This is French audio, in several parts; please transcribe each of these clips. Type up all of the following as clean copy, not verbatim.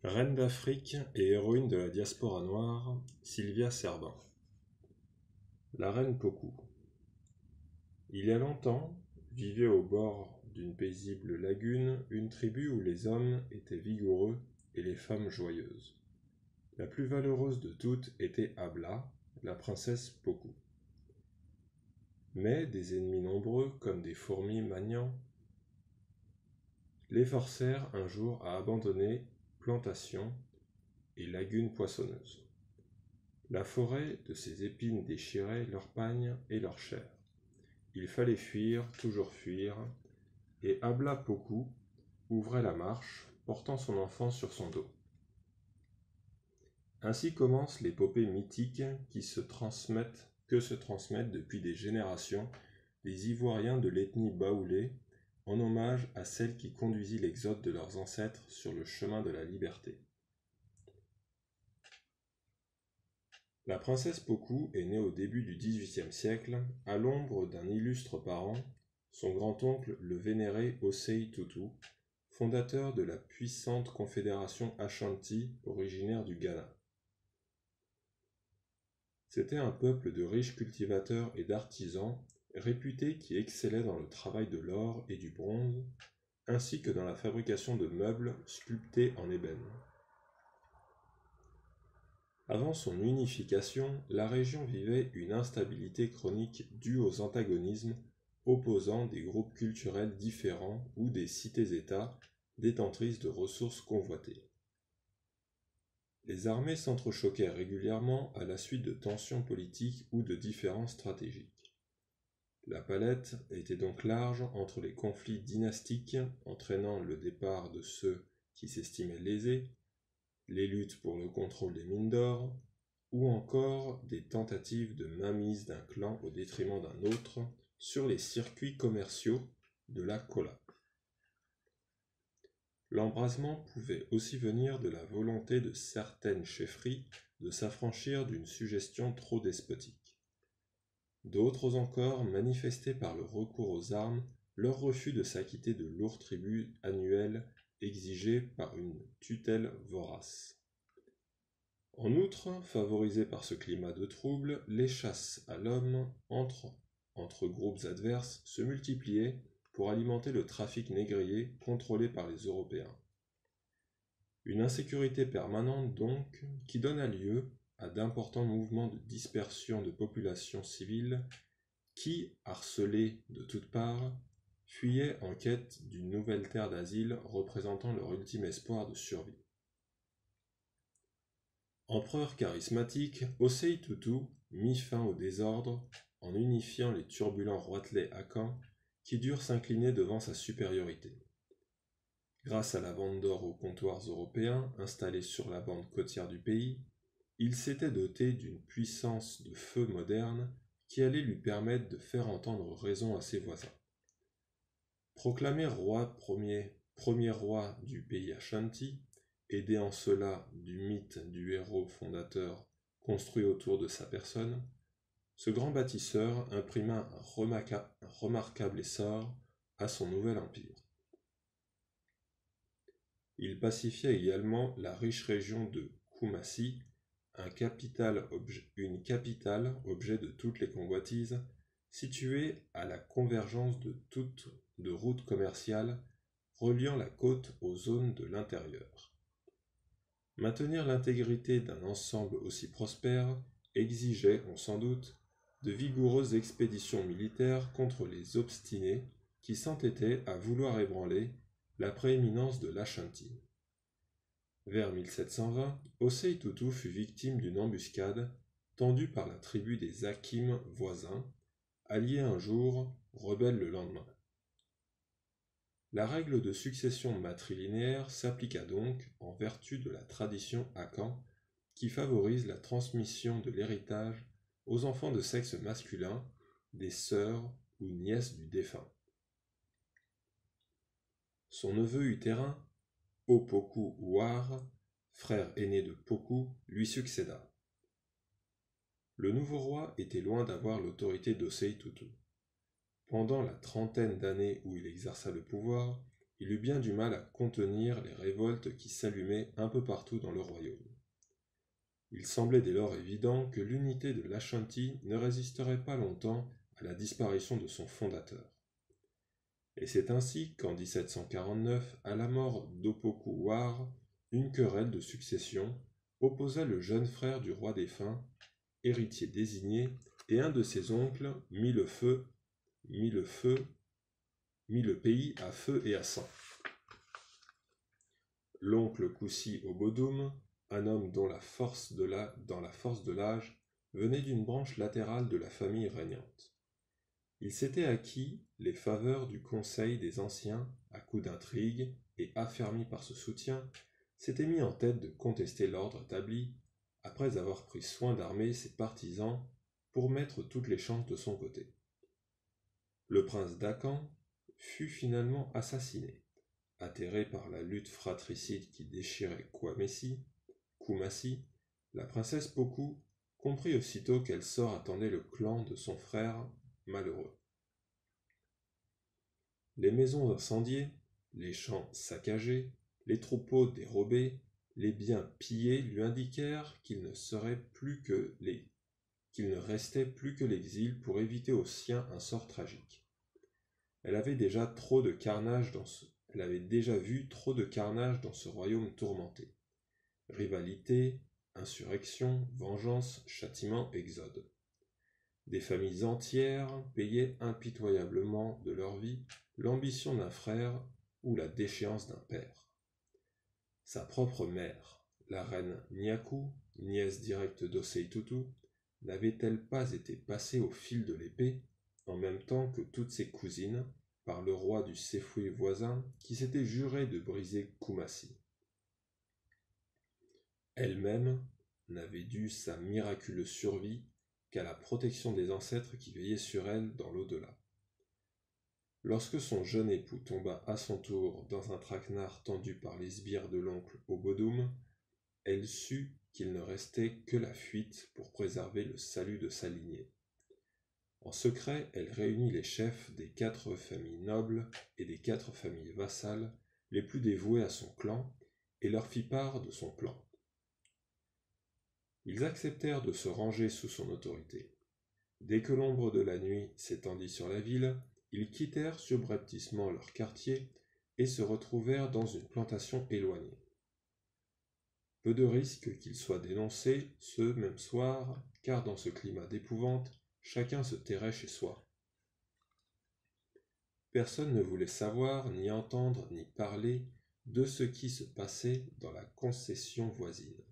Reine d'Afrique et héroïne de la diaspora noire, Sylvia Servin. La reine Pocou. Il y a longtemps, vivait au bord d'une paisible lagune une tribu où les hommes étaient vigoureux et les femmes joyeuses. La plus valeureuse de toutes était Abla, la princesse Pocou. Mais des ennemis nombreux, comme des fourmis maniant, les forcèrent un jour à abandonner plantations et lagunes poissonneuses. La forêt de ces épines déchirait leurs pagnes et leur chair. Il fallait fuir, toujours fuir, et Abla Pocou ouvrait la marche, portant son enfant sur son dos. Ainsi commencent l'épopée mythique que se transmettent depuis des générations les Ivoiriens de l'ethnie baoulé, en hommage à celle qui conduisit l'exode de leurs ancêtres sur le chemin de la liberté. La princesse Pocou est née au début du XVIIIe siècle, à l'ombre d'un illustre parent, son grand-oncle le vénéré Osei Tutu, fondateur de la puissante confédération Ashanti originaire du Ghana. C'était un peuple de riches cultivateurs et d'artisans, réputés qui excellaient dans le travail de l'or et du bronze, ainsi que dans la fabrication de meubles sculptés en ébène. Avant son unification, la région vivait une instabilité chronique due aux antagonismes opposant des groupes culturels différents ou des cités-États détentrices de ressources convoitées. Les armées s'entrechoquaient régulièrement à la suite de tensions politiques ou de différences stratégiques. La palette était donc large entre les conflits dynastiques entraînant le départ de ceux qui s'estimaient lésés, les luttes pour le contrôle des mines d'or, ou encore des tentatives de mainmise d'un clan au détriment d'un autre sur les circuits commerciaux de la cola. L'embrasement pouvait aussi venir de la volonté de certaines chefferies de s'affranchir d'une suggestion trop despotique. D'autres encore manifestaient par le recours aux armes leur refus de s'acquitter de lourds tributs annuels exigés par une tutelle vorace. En outre, favorisés par ce climat de trouble, les chasses à l'homme entre groupes adverses se multipliaient pour alimenter le trafic négrier contrôlé par les Européens. Une insécurité permanente donc, qui donna lieu à d'importants mouvements de dispersion de populations civiles qui, harcelées de toutes parts, fuyaient en quête d'une nouvelle terre d'asile représentant leur ultime espoir de survie. Empereur charismatique, Osei Tutu mit fin au désordre en unifiant les turbulents roitelets akans qui durent s'incliner devant sa supériorité. Grâce à la vente d'or aux comptoirs européens installés sur la bande côtière du pays, il s'était doté d'une puissance de feu moderne qui allait lui permettre de faire entendre raison à ses voisins. Proclamé premier roi du pays Ashanti, aidé en cela du mythe du héros fondateur construit autour de sa personne, ce grand bâtisseur imprima un remarquable essor à son nouvel empire. Il pacifia également la riche région de Koumassi, une capitale, objet de toutes les convoitises, située à la convergence de routes commerciales reliant la côte aux zones de l'intérieur. Maintenir l'intégrité d'un ensemble aussi prospère exigeait, on s'en doute, de vigoureuses expéditions militaires contre les obstinés qui s'entêtaient à vouloir ébranler la prééminence de l'Ashanti. Vers 1720, Osei Tutu fut victime d'une embuscade tendue par la tribu des Akim voisins, alliés un jour, rebelles le lendemain. La règle de succession matrilinéaire s'appliqua donc en vertu de la tradition akan qui favorise la transmission de l'héritage aux enfants de sexe masculin des sœurs ou nièces du défunt. Son neveu utérin, Opoku War, frère aîné de Pocou, lui succéda. Le nouveau roi était loin d'avoir l'autorité d'Osei Tutu. Pendant la trentaine d'années où il exerça le pouvoir, il eut bien du mal à contenir les révoltes qui s'allumaient un peu partout dans le royaume. Il semblait dès lors évident que l'unité de l'Ashanti ne résisterait pas longtemps à la disparition de son fondateur. Et c'est ainsi qu'en 1749, à la mort d'Opoku War, une querelle de succession opposa le jeune frère du roi défunt, héritier désigné, et un de ses oncles mit le pays à feu et à sang. L'oncle Koussi Obodum, un homme dont dans la force de l'âge, venait d'une branche latérale de la famille régnante. Il s'était acquis les faveurs du conseil des anciens à coups d'intrigue et, affermi par ce soutien, s'était mis en tête de contester l'ordre établi, après avoir pris soin d'armer ses partisans pour mettre toutes les chances de son côté. Le prince d'Akan fut finalement assassiné, atterré par la lutte fratricide qui déchirait Koumassi. La princesse Poku comprit aussitôt quel sort attendait le clan de son frère malheureux. Les maisons incendiées, les champs saccagés, les troupeaux dérobés, les biens pillés lui indiquèrent qu'il ne restait plus que l'exil pour éviter aux siens un sort tragique. Elle avait déjà vu trop de carnage dans ce royaume tourmenté. Rivalité, insurrection, vengeance, châtiment, exode. Des familles entières payaient impitoyablement de leur vie l'ambition d'un frère ou la déchéance d'un père. Sa propre mère, la reine Nyaku, nièce directe d'Osei-Tutu, n'avait-elle pas été passée au fil de l'épée, en même temps que toutes ses cousines, par le roi du Sefui voisin qui s'était juré de briser Koumassi. Elle-même n'avait dû sa miraculeuse survie qu'à la protection des ancêtres qui veillaient sur elle dans l'au-delà. Lorsque son jeune époux tomba à son tour dans un traquenard tendu par les sbires de l'oncle Obodum, elle sut qu'il ne restait que la fuite pour préserver le salut de sa lignée. En secret, elle réunit les chefs des 4 familles nobles et des 4 familles vassales les plus dévouées à son clan et leur fit part de son plan. Ils acceptèrent de se ranger sous son autorité. Dès que l'ombre de la nuit s'étendit sur la ville, ils quittèrent subrepticement leur quartier et se retrouvèrent dans une plantation éloignée. Peu de risque qu'ils soient dénoncés ce même soir, car dans ce climat d'épouvante, chacun se terrait chez soi. Personne ne voulait savoir, ni entendre, ni parler de ce qui se passait dans la concession voisine.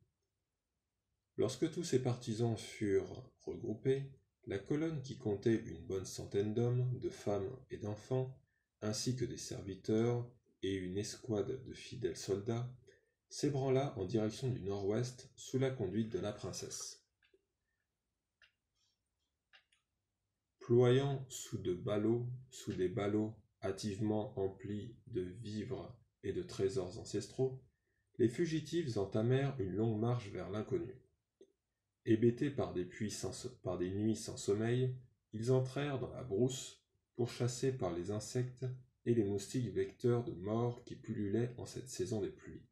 Lorsque tous ses partisans furent regroupés, la colonne qui comptait une bonne centaine d'hommes, de femmes et d'enfants, ainsi que des serviteurs et une escouade de fidèles soldats, s'ébranla en direction du nord-ouest sous la conduite de la princesse. Ployant sous des ballots hâtivement emplis de vivres et de trésors ancestraux, les fugitifs entamèrent une longue marche vers l'inconnu. Hébétés par des nuits sans sommeil, ils entrèrent dans la brousse pour chasser par les insectes et les moustiques vecteurs de mort qui pullulaient en cette saison des pluies.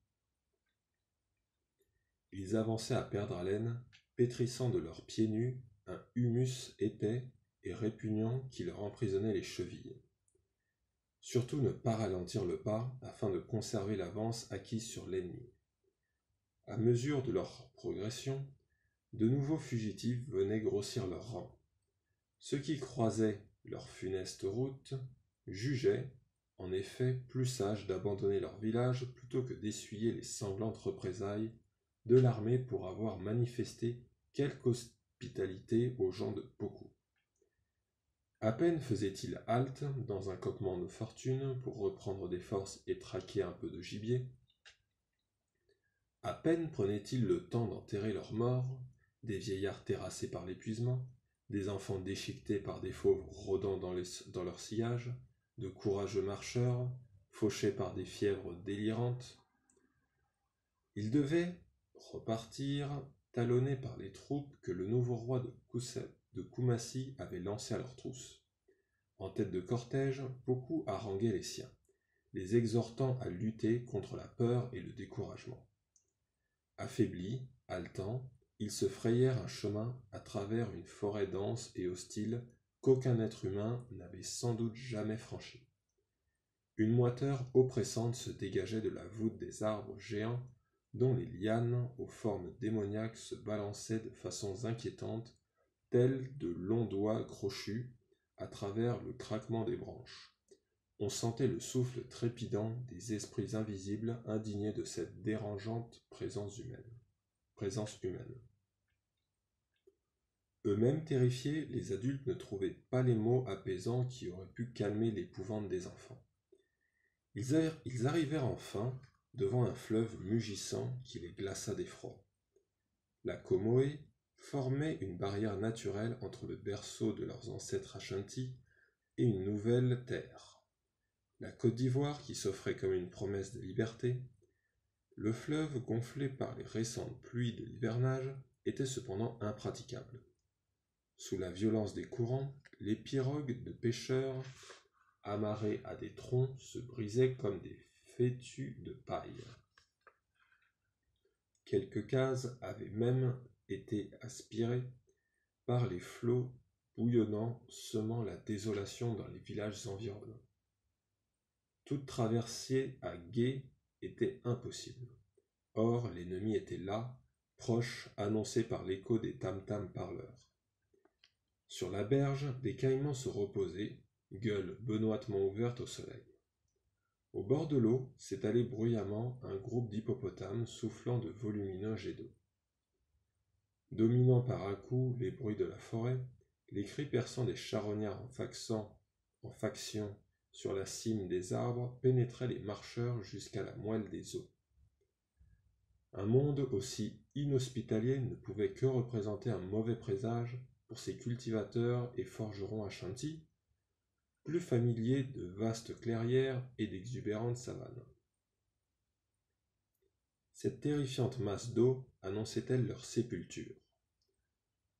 Ils avançaient à perdre haleine, pétrissant de leurs pieds nus un humus épais et répugnant qui leur emprisonnait les chevilles. Surtout ne pas ralentir le pas afin de conserver l'avance acquise sur l'ennemi. À mesure de leur progression, de nouveaux fugitifs venaient grossir leurs rangs. Ceux qui croisaient leur funeste route jugeaient, en effet, plus sage d'abandonner leur village plutôt que d'essuyer les sanglantes représailles de l'armée pour avoir manifesté quelque hospitalité aux gens de Poku. À peine faisait-il halte dans un campement de fortune pour reprendre des forces et traquer un peu de gibier. À peine prenaient-ils le temps d'enterrer leurs morts, des vieillards terrassés par l'épuisement, des enfants déchiquetés par des fauves rôdant dans leur sillage, de courageux marcheurs, fauchés par des fièvres délirantes. Ils devaient repartir, talonnés par les troupes que le nouveau roi de Koumassi avait lancées à leur trousse. En tête de cortège, beaucoup haranguaient les siens. les exhortant à lutter contre la peur et le découragement. Affaiblis, haletants, ils se frayèrent un chemin à travers une forêt dense et hostile qu'aucun être humain n'avait sans doute jamais franchi. Une moiteur oppressante se dégageait de la voûte des arbres géants dont les lianes aux formes démoniaques se balançaient de façons inquiétantes, tels de longs doigts crochus à travers le craquement des branches. On sentait le souffle trépidant des esprits invisibles indignés de cette dérangeante présence humaine. Eux-mêmes terrifiés, les adultes ne trouvaient pas les mots apaisants qui auraient pu calmer l'épouvante des enfants. Ils arrivèrent enfin devant un fleuve mugissant qui les glaça d'effroi. La Comoé formait une barrière naturelle entre le berceau de leurs ancêtres Ashanti et une nouvelle terre. La Côte d'Ivoire qui s'offrait comme une promesse de liberté, le fleuve gonflé par les récentes pluies de l'hivernage était cependant impraticable. Sous la violence des courants, les pirogues de pêcheurs amarrés à des troncs se brisaient comme des fétus de paille. Quelques cases avaient même été aspirées par les flots bouillonnants semant la désolation dans les villages environnants. Toute traversée à gué était impossible. Or, l'ennemi était là, proche, annoncé par l'écho des tam-tams parleurs. Sur la berge, des caïmans se reposaient, gueules benoîtement ouvertes au soleil. Au bord de l'eau s'étalait bruyamment un groupe d'hippopotames soufflant de volumineux jets d'eau. Dominant par à-coups les bruits de la forêt, les cris perçants des charognards en faction sur la cime des arbres pénétraient les marcheurs jusqu'à la moelle des os. Un monde aussi inhospitalier ne pouvait que représenter un mauvais présage pour ces cultivateurs et forgerons Ashanti, plus familiers de vastes clairières et d'exubérantes savanes. Cette terrifiante masse d'eau annonçait-elle leur sépulture?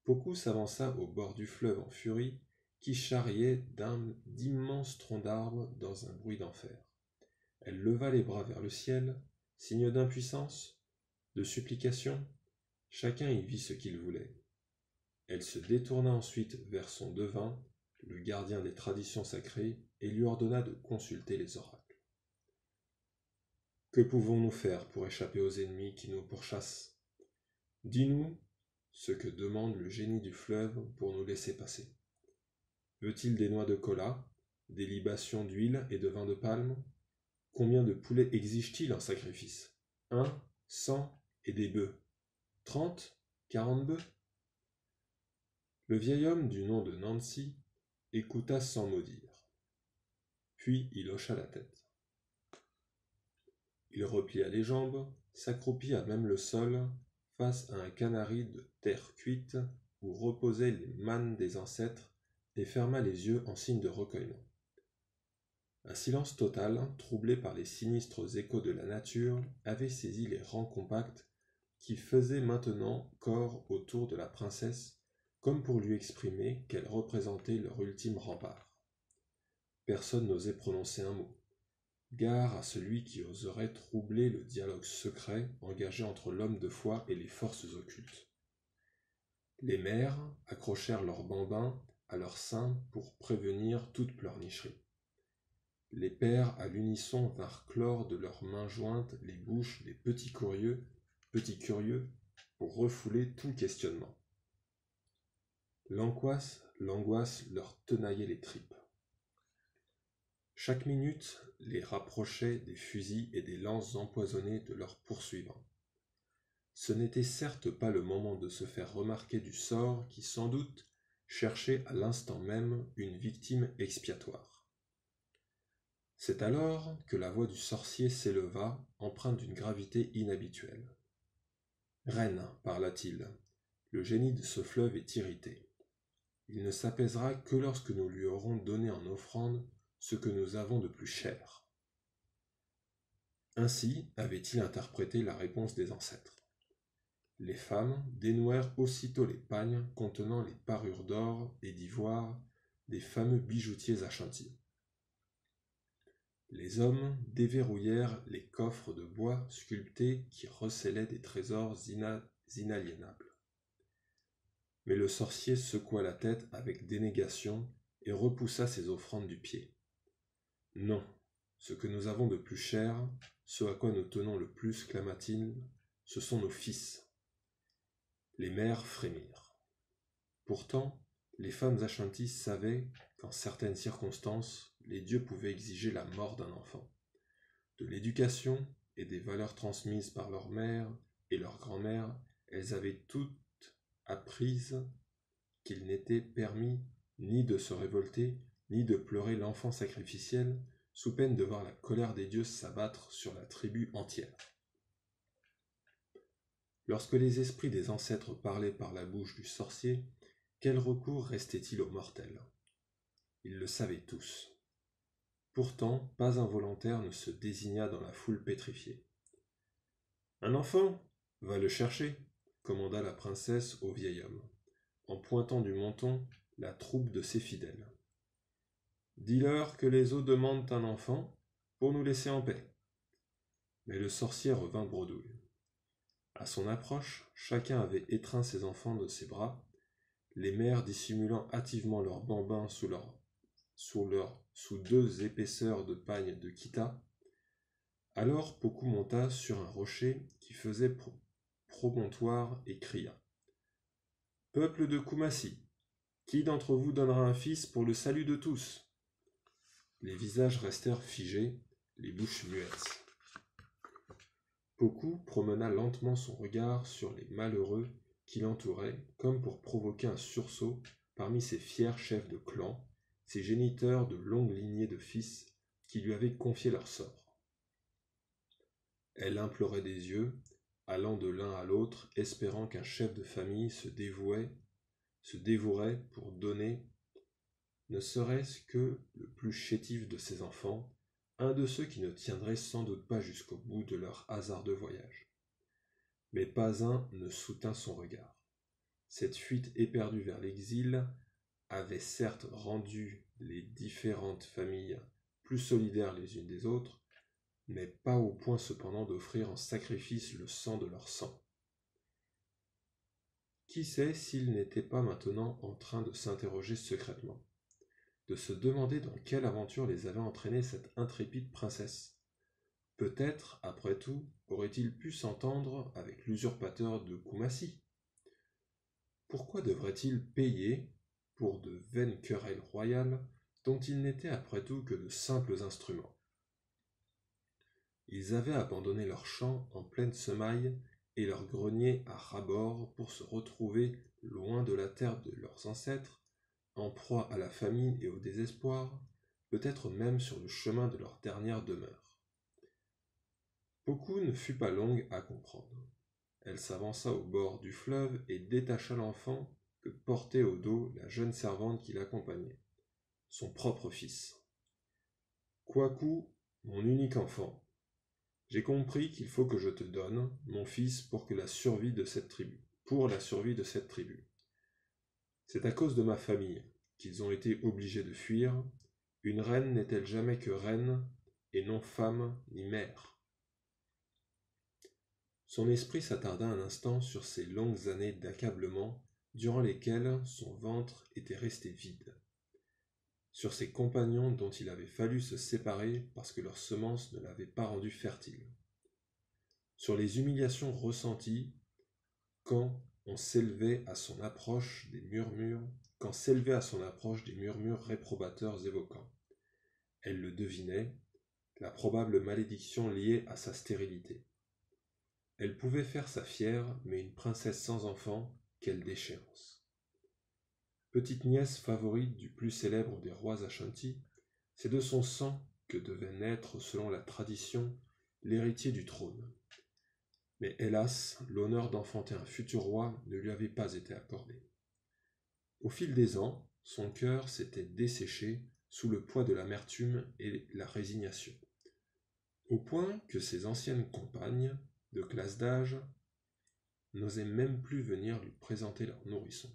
Pokou s'avança au bord du fleuve en furie, qui charriait d'immenses troncs d'arbres dans un bruit d'enfer. Elle leva les bras vers le ciel, signe d'impuissance, de supplication. Chacun y vit ce qu'il voulait. Elle se détourna ensuite vers son devin, le gardien des traditions sacrées, et lui ordonna de consulter les oracles. Que pouvons-nous faire pour échapper aux ennemis qui nous pourchassent? Dis-nous ce que demande le génie du fleuve pour nous laisser passer. Veut-il des noix de cola, des libations d'huile et de vin de palme? Combien de poulets exige-t-il en sacrifice? 1, 100 et des bœufs. 30, 40 bœufs? Le vieil homme du nom de Nancy écouta sans mot dire. Puis il hocha la tête. Il replia les jambes, s'accroupit à même le sol, face à un canari de terre cuite où reposaient les mânes des ancêtres, et ferma les yeux en signe de recueillement. Un silence total, troublé par les sinistres échos de la nature, avait saisi les rangs compacts qui faisaient maintenant corps autour de la princesse, comme pour lui exprimer qu'elle représentait leur ultime rempart. Personne n'osait prononcer un mot. Gare à celui qui oserait troubler le dialogue secret engagé entre l'homme de foi et les forces occultes. Les mères accrochèrent leurs bambins à leur sein pour prévenir toute pleurnicherie. Les pères à l'unisson vinrent clore de leurs mains jointes les bouches des petits curieux pour refouler tout questionnement. L'angoisse leur tenaillait les tripes. Chaque minute les rapprochait des fusils et des lances empoisonnées de leurs poursuivants. Ce n'était certes pas le moment de se faire remarquer du sort qui, sans doute, cherchait à l'instant même une victime expiatoire. C'est alors que la voix du sorcier s'éleva, empreinte d'une gravité inhabituelle. « Reine, parla-t-il, le génie de ce fleuve est irrité. Il ne s'apaisera que lorsque nous lui aurons donné en offrande ce que nous avons de plus cher. » Ainsi avait-il interprété la réponse des ancêtres. Les femmes dénouèrent aussitôt les pagnes contenant les parures d'or et d'ivoire des fameux bijoutiers Ashanti. Les hommes déverrouillèrent les coffres de bois sculptés qui recelaient des trésors inaliénables. Mais le sorcier secoua la tête avec dénégation et repoussa ses offrandes du pied. « Non, ce que nous avons de plus cher, ce à quoi nous tenons le plus, clama-t-il, ce sont nos fils. » Les mères frémirent. Pourtant, les femmes Ashanti savaient qu'en certaines circonstances, les dieux pouvaient exiger la mort d'un enfant. De l'éducation et des valeurs transmises par leur mère et leur grand-mère, elles avaient toutes apprises qu'il n'était permis ni de se révolter, ni de pleurer l'enfant sacrificiel, sous peine de voir la colère des dieux s'abattre sur la tribu entière. Lorsque les esprits des ancêtres parlaient par la bouche du sorcier, quel recours restait-il aux mortels ? Ils le savaient tous. Pourtant, pas un volontaire ne se désigna dans la foule pétrifiée. « Un enfant ? Va le chercher !» commanda la princesse au vieil homme, en pointant du menton la troupe de ses fidèles. « Dis-leur que les eaux demandent un enfant pour nous laisser en paix. » Mais le sorcier revint bredouille. À son approche, chacun avait étreint ses enfants de ses bras, les mères dissimulant hâtivement leurs bambins sous deux épaisseurs de pagne de kita. Alors Poku monta sur un rocher qui faisait promontoire et cria : « Peuple de Kumasi, qui d'entre vous donnera un fils pour le salut de tous ?» Les visages restèrent figés, les bouches muettes. Poku promena lentement son regard sur les malheureux qui l'entouraient, comme pour provoquer un sursaut parmi ces fiers chefs de clan, ces géniteurs de longues lignées de fils qui lui avaient confié leur sort. Elle implorait des yeux, allant de l'un à l'autre, espérant qu'un chef de famille se dévouerait pour donner, ne serait-ce que le plus chétif de ses enfants, un de ceux qui ne tiendraient sans doute pas jusqu'au bout de leur hasardeux voyage. Mais pas un ne soutint son regard. Cette fuite éperdue vers l'exil avait certes rendu les différentes familles plus solidaires les unes des autres, mais pas au point cependant d'offrir en sacrifice le sang de leur sang. Qui sait s'ils n'étaient pas maintenant en train de s'interroger secrètement, de se demander dans quelle aventure les avait entraînés cette intrépide princesse. Peut-être, après tout, aurait-il pu s'entendre avec l'usurpateur de Kumasi. Pourquoi devrait-il payer pour de vaines querelles royales dont ils n'étaient après tout que de simples instruments ? Ils avaient abandonné leurs champs en pleine semaille et leurs greniers à ras-bord pour se retrouver loin de la terre de leurs ancêtres, en proie à la famine et au désespoir, peut-être même sur le chemin de leur dernière demeure. Poku ne fut pas longue à comprendre. Elle s'avança au bord du fleuve et détacha l'enfant que portait au dos la jeune servante qui l'accompagnait, son propre fils. « Kwaku, mon unique enfant, j'ai compris qu'il faut que je te donne, mon fils, pour la survie de cette tribu. C'est à cause de ma famille qu'ils ont été obligés de fuir. Une reine n'est-elle jamais que reine, et non femme ni mère ? » Son esprit s'attarda un instant sur ces longues années d'accablement durant lesquelles son ventre était resté vide, sur ses compagnons dont il avait fallu se séparer parce que leur semence ne l'avait pas rendu fertile, sur les humiliations ressenties quand s'élevaient à son approche des murmures réprobateurs évoquant, elle le devinait, la probable malédiction liée à sa stérilité. Elle pouvait faire sa fière, mais une princesse sans enfant, quelle déchéance. Petite nièce favorite du plus célèbre des rois Ashanti, c'est de son sang que devait naître, selon la tradition, l'héritier du trône. Mais hélas, l'honneur d'enfanter un futur roi ne lui avait pas été accordé. Au fil des ans, son cœur s'était desséché sous le poids de l'amertume et la résignation, au point que ses anciennes compagnes, de classe d'âge, n'osaient même plus venir lui présenter leur nourrisson.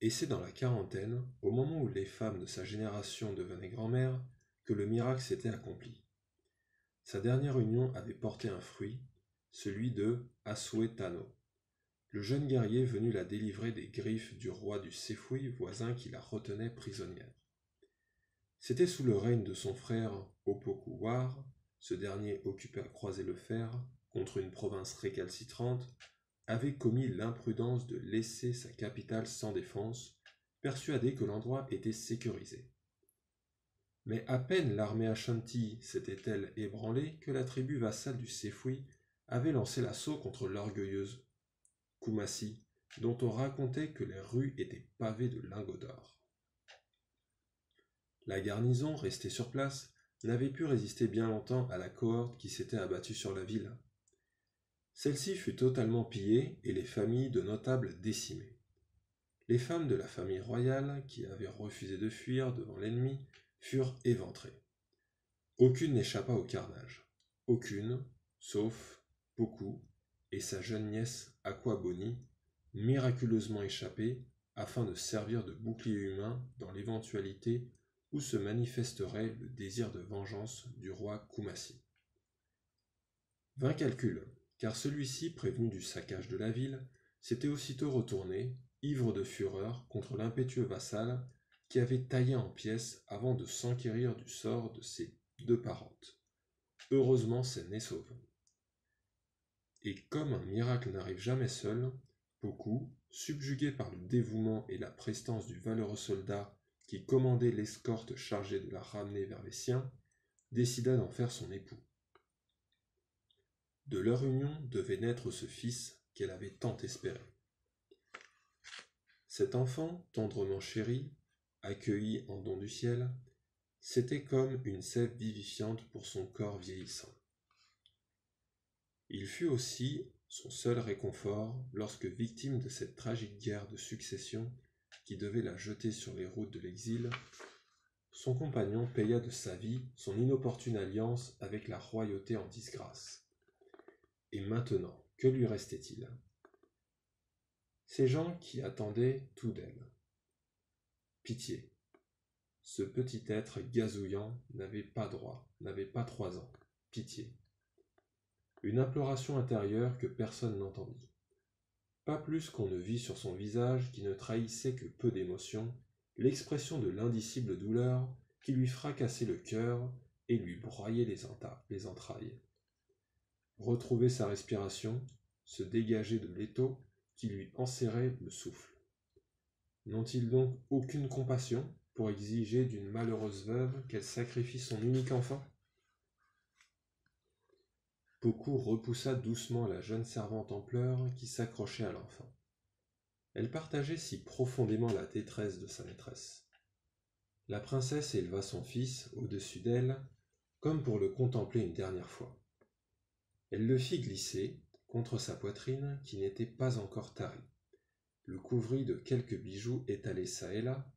Et c'est dans la quarantaine, au moment où les femmes de sa génération devenaient grand-mères, que le miracle s'était accompli. Sa dernière union avait porté un fruit, celui de Asuetano, le jeune guerrier venu la délivrer des griffes du roi du Séfoui voisin qui la retenait prisonnière. C'était sous le règne de son frère Opoku-War, ce dernier occupé à croiser le fer contre une province récalcitrante, avait commis l'imprudence de laisser sa capitale sans défense, persuadé que l'endroit était sécurisé. Mais à peine l'armée Ashanti s'était-elle ébranlée que la tribu vassale du Séfoui avait lancé l'assaut contre l'orgueilleuse Kumasi, dont on racontait que les rues étaient pavées de lingots d'or. La garnison, restée sur place, n'avait pu résister bien longtemps à la cohorte qui s'était abattue sur la ville. Celle-ci fut totalement pillée et les familles de notables décimées. Les femmes de la famille royale, qui avaient refusé de fuir devant l'ennemi, furent éventrées. Aucune n'échappa au carnage. Aucune, sauf Poku et sa jeune nièce Aquaboni, miraculeusement échappée afin de servir de bouclier humain dans l'éventualité où se manifesterait le désir de vengeance du roi Kumasi. Vain calcul, car celui-ci, prévenu du saccage de la ville, s'était aussitôt retourné, ivre de fureur, contre l'impétueux vassal qui avait taillé en pièces avant de s'enquérir du sort de ses deux parentes, heureusement saines et sauves. Et comme un miracle n'arrive jamais seul, Poku, subjugué par le dévouement et la prestance du valeureux soldat qui commandait l'escorte chargée de la ramener vers les siens, décida d'en faire son époux. De leur union devait naître ce fils qu'elle avait tant espéré. Cet enfant, tendrement chéri, accueilli en don du ciel, c'était comme une sève vivifiante pour son corps vieillissant. Il fut aussi son seul réconfort lorsque, victime de cette tragique guerre de succession qui devait la jeter sur les routes de l'exil, son compagnon paya de sa vie son inopportune alliance avec la royauté en disgrâce. Et maintenant, que lui restait-il? Ces gens qui attendaient tout d'elle. Pitié. Ce petit être gazouillant n'avait pas 3 ans. Pitié. Une imploration intérieure que personne n'entendit. Pas plus qu'on ne vit sur son visage, qui ne trahissait que peu d'émotion, l'expression de l'indicible douleur qui lui fracassait le cœur et lui broyait les entrailles. Retrouver sa respiration, se dégager de l'étau qui lui enserrait le souffle. N'ont-ils donc aucune compassion pour exiger d'une malheureuse veuve qu'elle sacrifie son unique enfant? Poku repoussa doucement la jeune servante en pleurs qui s'accrochait à l'enfant. Elle partageait si profondément la détresse de sa maîtresse. La princesse éleva son fils au-dessus d'elle, comme pour le contempler une dernière fois. Elle le fit glisser contre sa poitrine qui n'était pas encore tarie, le couvrit de quelques bijoux étalés çà et là,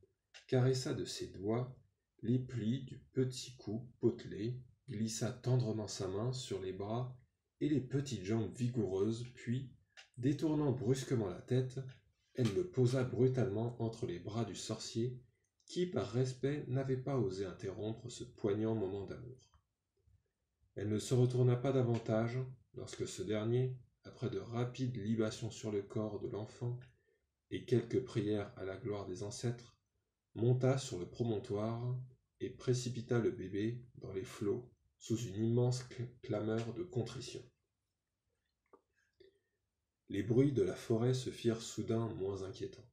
caressa de ses doigts les plis du petit cou potelé, glissa tendrement sa main sur les bras et les petites jambes vigoureuses, puis, détournant brusquement la tête, elle le posa brutalement entre les bras du sorcier, qui, par respect, n'avait pas osé interrompre ce poignant moment d'amour. Elle ne se retourna pas davantage lorsque ce dernier, après de rapides libations sur le corps de l'enfant et quelques prières à la gloire des ancêtres, monta sur le promontoire et précipita le bébé dans les flots sous une immense clameur de contrition. Les bruits de la forêt se firent soudain moins inquiétants.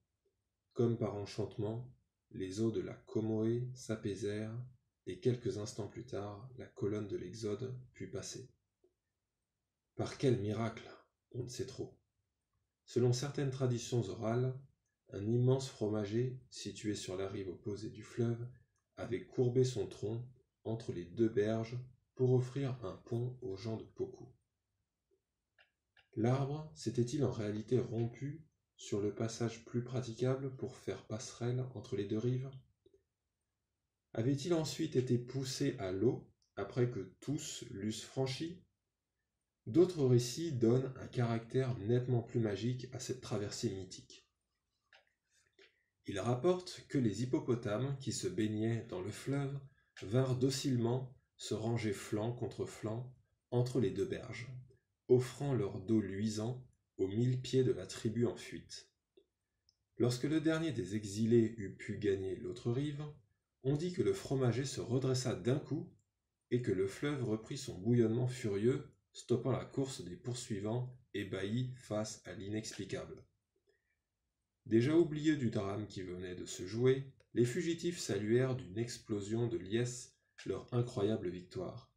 Comme par enchantement, les eaux de la Comoé s'apaisèrent et quelques instants plus tard, la colonne de l'Exode put passer. Par quel miracle? On ne sait trop. Selon certaines traditions orales, un immense fromager, situé sur la rive opposée du fleuve, avait courbé son tronc entre les deux berges pour offrir un pont aux gens de Poku. L'arbre s'était-il en réalité rompu sur le passage plus praticable pour faire passerelle entre les deux rives? Avait-il ensuite été poussé à l'eau après que tous l'eussent franchi? D'autres récits donnent un caractère nettement plus magique à cette traversée mythique. Il rapporte que les hippopotames qui se baignaient dans le fleuve vinrent docilement se ranger flanc contre flanc entre les deux berges, offrant leur dos luisant aux 1000 pieds de la tribu en fuite. Lorsque le dernier des exilés eut pu gagner l'autre rive, on dit que le fromager se redressa d'un coup et que le fleuve reprit son bouillonnement furieux, stoppant la course des poursuivants ébahis face à l'inexplicable. Déjà oublieux du drame qui venait de se jouer, les fugitifs saluèrent d'une explosion de liesse leur incroyable victoire.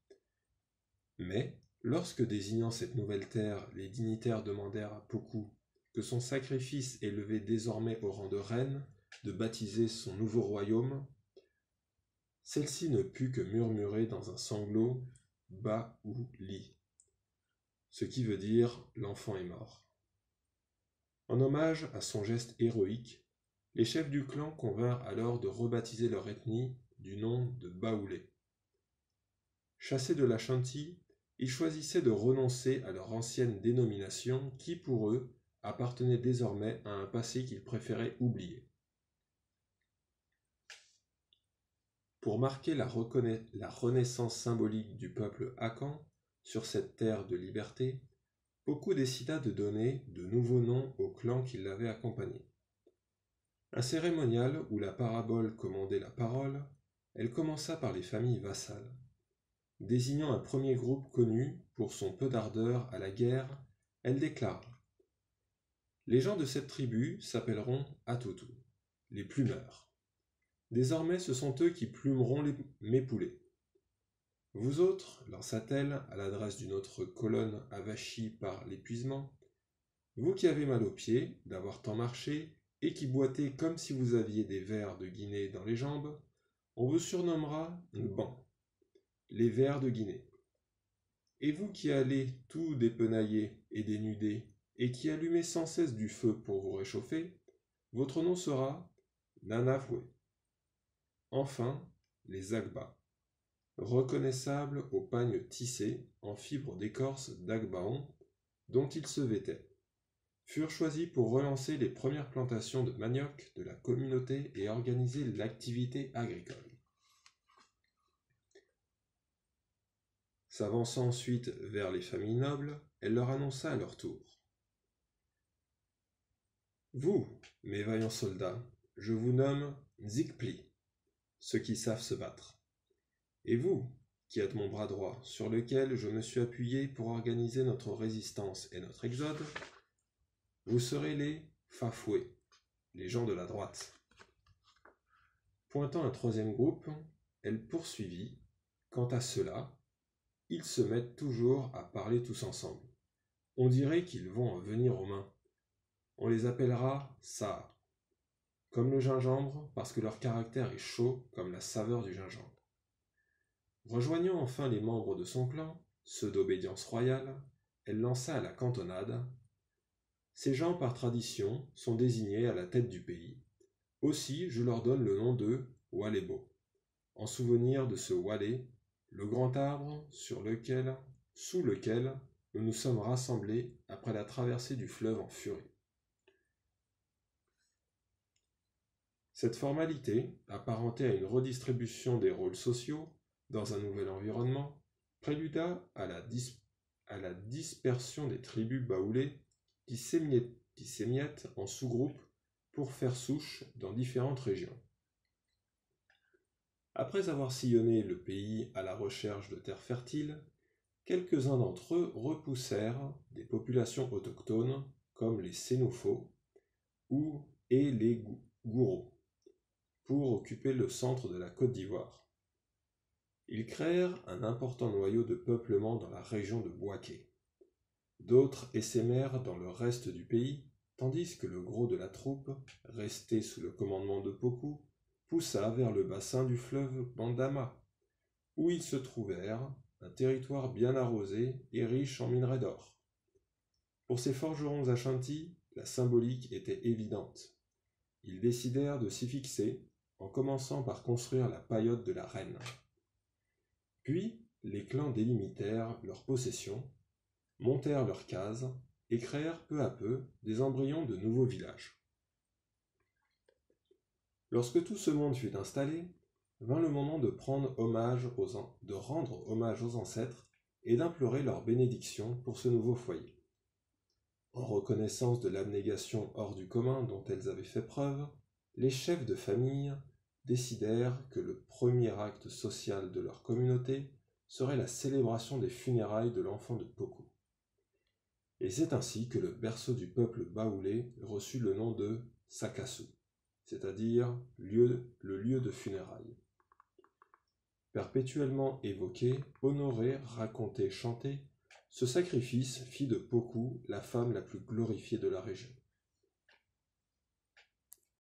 Mais, lorsque désignant cette nouvelle terre, les dignitaires demandèrent à Poku que son sacrifice élevait désormais au rang de reine, de baptiser son nouveau royaume, celle-ci ne put que murmurer dans un sanglot « Ba-ou-li », ce qui veut dire « l'enfant est mort ». En hommage à son geste héroïque, les chefs du clan convinrent alors de rebaptiser leur ethnie du nom de Baoulé. Chassés de l'Ashanti, ils choisissaient de renoncer à leur ancienne dénomination qui, pour eux, appartenait désormais à un passé qu'ils préféraient oublier. Pour marquer la renaissance symbolique du peuple Akan sur cette terre de liberté, Poku décida de donner de nouveaux noms aux clans qui l'avaient accompagné. Un cérémonial où la parabole commandait la parole, elle commença par les familles vassales. Désignant un premier groupe connu pour son peu d'ardeur à la guerre, elle déclara « Les gens de cette tribu s'appelleront Atutu, les plumeurs. Désormais, ce sont eux qui plumeront mes poulets. Vous autres, lança-t-elle à l'adresse d'une autre colonne avachie par l'épuisement, vous qui avez mal aux pieds d'avoir tant marché et qui boitez comme si vous aviez des vers de Guinée dans les jambes, on vous surnommera Ngban, les vers de Guinée. Et vous qui allez tout dépenailler et dénuder, et qui allumez sans cesse du feu pour vous réchauffer, votre nom sera Nanafwe. Enfin, les Agba, reconnaissables au pagne tissé en fibres d'écorce d'Agbaon dont ils se vêtaient, furent choisis pour relancer les premières plantations de manioc de la communauté et organiser l'activité agricole. S'avançant ensuite vers les familles nobles, elle leur annonça à leur tour. Vous, mes vaillants soldats, je vous nomme Nzikpli, ceux qui savent se battre. Et vous, qui êtes mon bras droit, sur lequel je me suis appuyé pour organiser notre résistance et notre exode, vous serez les Fafoué, les gens de la droite. Pointant un troisième groupe, elle poursuivit. Quant à ceux-là, ils se mettent toujours à parler tous ensemble. On dirait qu'ils vont en venir aux mains. On les appellera Saar, comme le gingembre, parce que leur caractère est chaud comme la saveur du gingembre. Rejoignant enfin les membres de son clan, ceux d'obédience royale, elle lança à la cantonade. Ces gens, par tradition, sont désignés à la tête du pays. Aussi, je leur donne le nom de Walebo, en souvenir de ce Walé, le grand arbre sous lequel nous nous sommes rassemblés après la traversée du fleuve en furie. Cette formalité, apparentée à une redistribution des rôles sociaux dans un nouvel environnement, préluda à la dispersion des tribus baoulées qui s'émiettent en sous-groupes pour faire souche dans différentes régions. Après avoir sillonné le pays à la recherche de terres fertiles, quelques-uns d'entre eux repoussèrent des populations autochtones comme les Sénoufos et les Gouro pour occuper le centre de la Côte d'Ivoire. Ils créèrent un important noyau de peuplement dans la région de Bouaké. D'autres essaimèrent dans le reste du pays, tandis que le gros de la troupe, resté sous le commandement de Poku, poussa vers le bassin du fleuve Bandama, où ils se trouvèrent, un territoire bien arrosé et riche en minerais d'or. Pour ces forgerons Ashanti, la symbolique était évidente. Ils décidèrent de s'y fixer, en commençant par construire la paillote de la reine. Puis, les clans délimitèrent leurs possessions, montèrent leurs cases et créèrent peu à peu des embryons de nouveaux villages. Lorsque tout ce monde fut installé, vint le moment de rendre hommage aux ancêtres et d'implorer leur bénédiction pour ce nouveau foyer. En reconnaissance de l'abnégation hors du commun dont elles avaient fait preuve, les chefs de famille décidèrent que le premier acte social de leur communauté serait la célébration des funérailles de l'enfant de Poku. Et c'est ainsi que le berceau du peuple baoulé reçut le nom de Sakasu, c'est-à-dire le lieu de funérailles. Perpétuellement évoqué, honoré, raconté, chanté, ce sacrifice fit de Poku la femme la plus glorifiée de la région.